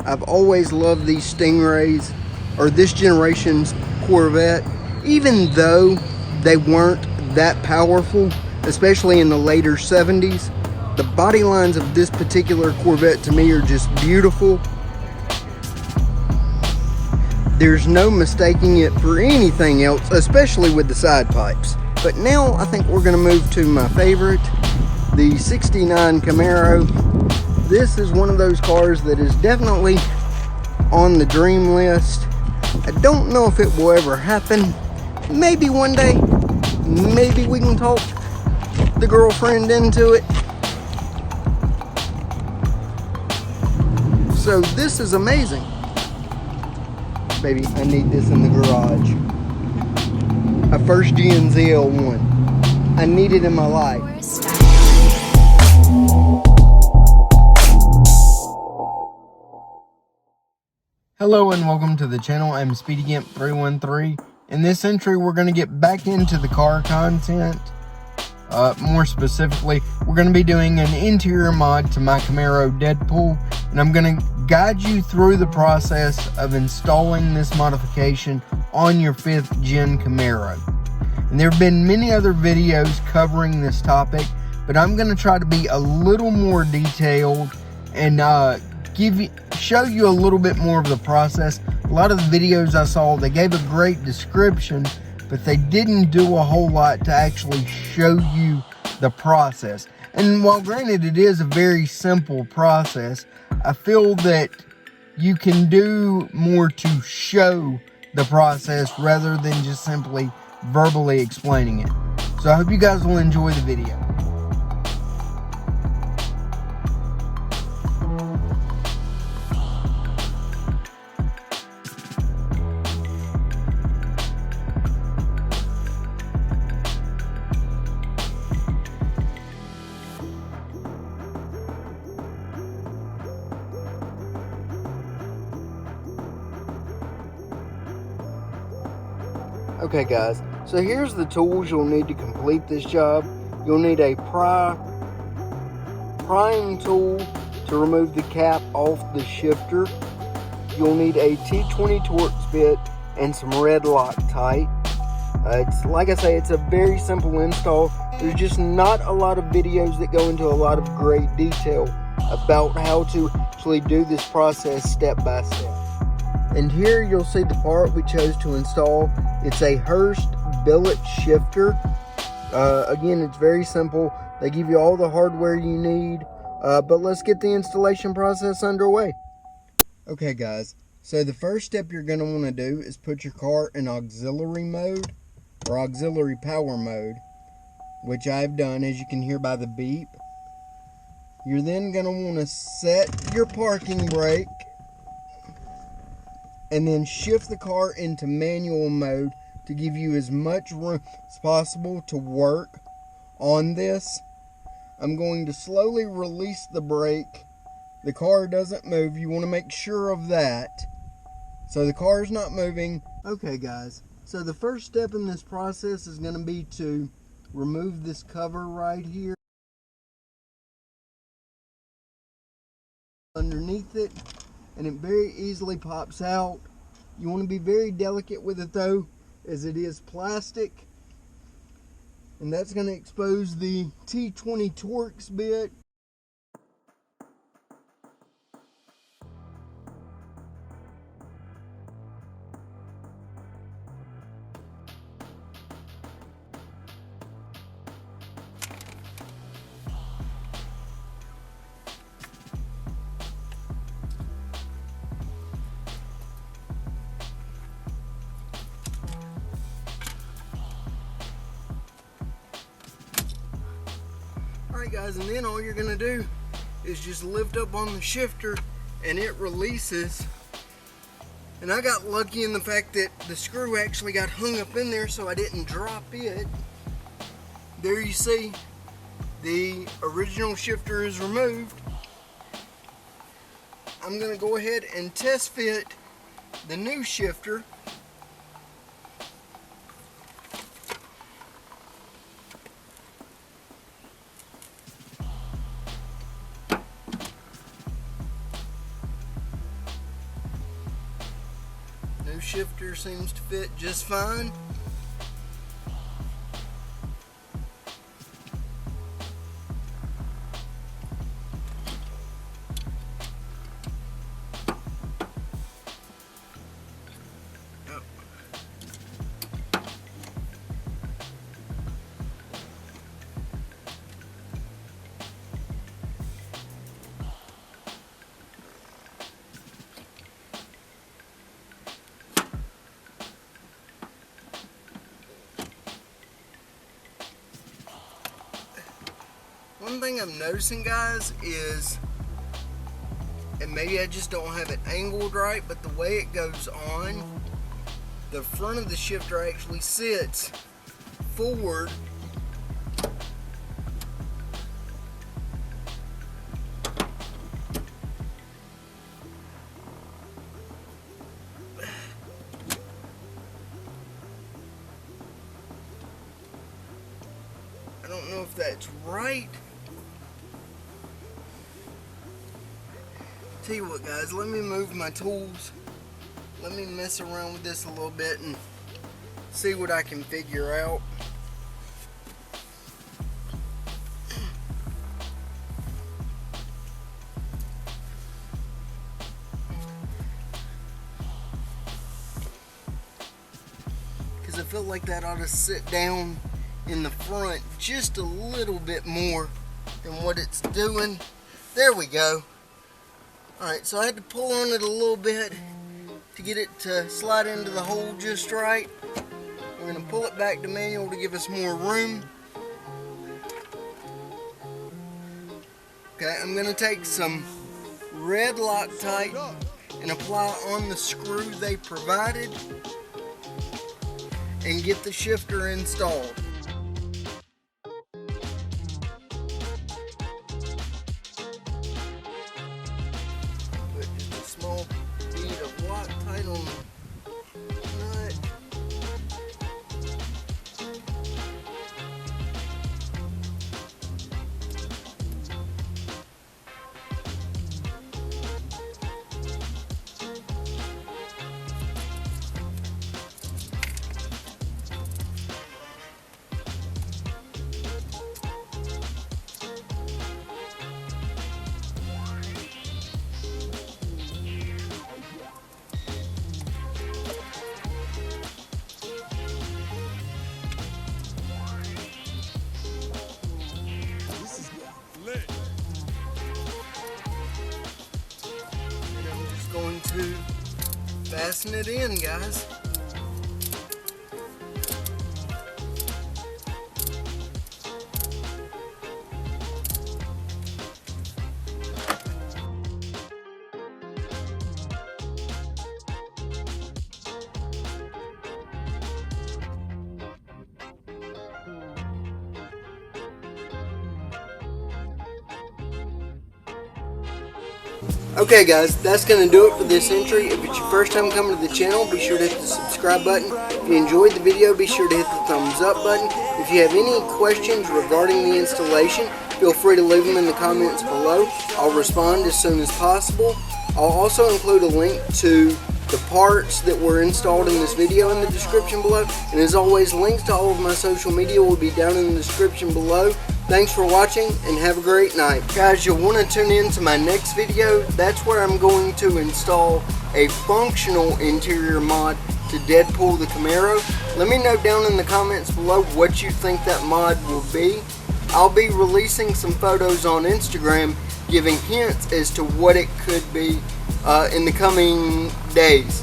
I've always loved these Stingrays, or this generation's Corvette, even though they weren't that powerful, especially in the later 70s. The body lines of this particular Corvette to me are just beautiful. There's no mistaking it for anything else, especially with the side pipes. But now I think we're going to move to my favorite, the 69 Camaro. This is one of those cars that is definitely on the dream list. I don't know if it will ever happen. Maybe one day, maybe we can talk the girlfriend into it. So this is amazing. Baby, I need this in the garage. A first gen ZL1. I need it in my life. Hello and welcome to the channel. I'm SpeedyGimp313. In this entry, we're going to get back into the car content. More specifically, we're going to be doing an interior mod to my Camaro Deadpool, and I'm going to guide you through the process of installing this modification on your 5th gen Camaro. And there have been many other videos covering this topic, but I'm going to try to be a little more detailed and show you a little bit more of the process. A lot of the videos I saw, they gave a great description, but they didn't do a whole lot to actually show you the process. And while granted it is a very simple process, I feel that you can do more to show the process rather than just simply verbally explaining it. So I hope you guys will enjoy the video. Okay guys, so here's the tools you'll need to complete this job. You'll need a prying tool to remove the cap off the shifter. You'll need a T20 Torx bit and some red Loctite. It's like I say, it's a very simple install. There's just not a lot of videos that go into a lot of great detail about how to actually do this process step by step. And here you'll see the part we chose to install. It's a Hurst billet shifter. Again, it's very simple. They give you all the hardware you need. But let's get the installation process underway. Okay guys, so the first step you're going to want to do is put your car in auxiliary mode, or auxiliary power mode, which I've done, as you can hear by the beep. You're then going to want to set your parking brake, and then shift the car into manual mode to give you as much room as possible to work on this. I'm going to slowly release the brake. The car doesn't move. You want to make sure of that. So the car is not moving. Okay guys, so the first step in this process is going to be to remove this cover right here. Underneath it, and it very easily pops out. You want to be very delicate with it though, as it is plastic, and that's going to expose the T20 Torx bit. Alright guys, and then all you're going to do is just lift up on the shifter and it releases. And I got lucky in the fact that the screw actually got hung up in there, so I didn't drop it. There you see, the original shifter is removed. I'm going to go ahead and test fit the new shifter. New shifter seems to fit just fine. One thing I'm noticing, guys, is, and maybe I just don't have it angled right, but the way it goes on, the front of the shifter actually sits forward. I don't know if that's right. Tell you what, guys, let me move my tools. Let me mess around with this a little bit and see what I can figure out. Because I feel like that ought to sit down in the front just a little bit more than what it's doing. There we go. Alright, so I had to pull on it a little bit to get it to slide into the hole just right. We're going to pull it back to manual to give us more room. Okay, I'm going to take some red Loctite and apply on the screw they provided and get the shifter installed. Small bead of Loctite on the nut. Going to fasten it in, guys. Okay guys, that's going to do it for this entry. If it's your first time coming to the channel, be sure to hit the subscribe button. If you enjoyed the video, be sure to hit the thumbs up button. If you have any questions regarding the installation, feel free to leave them in the comments below. I'll respond as soon as possible. I'll also include a link to the parts that were installed in this video in the description below. And as always, links to all of my social media will be down in the description below. Thanks for watching and have a great night. Guys, you'll want to tune in to my next video. That's where I'm going to install a functional interior mod to Deadpool the Camaro. Let me know down in the comments below what you think that mod will be. I'll be releasing some photos on Instagram giving hints as to what it could be in the coming days.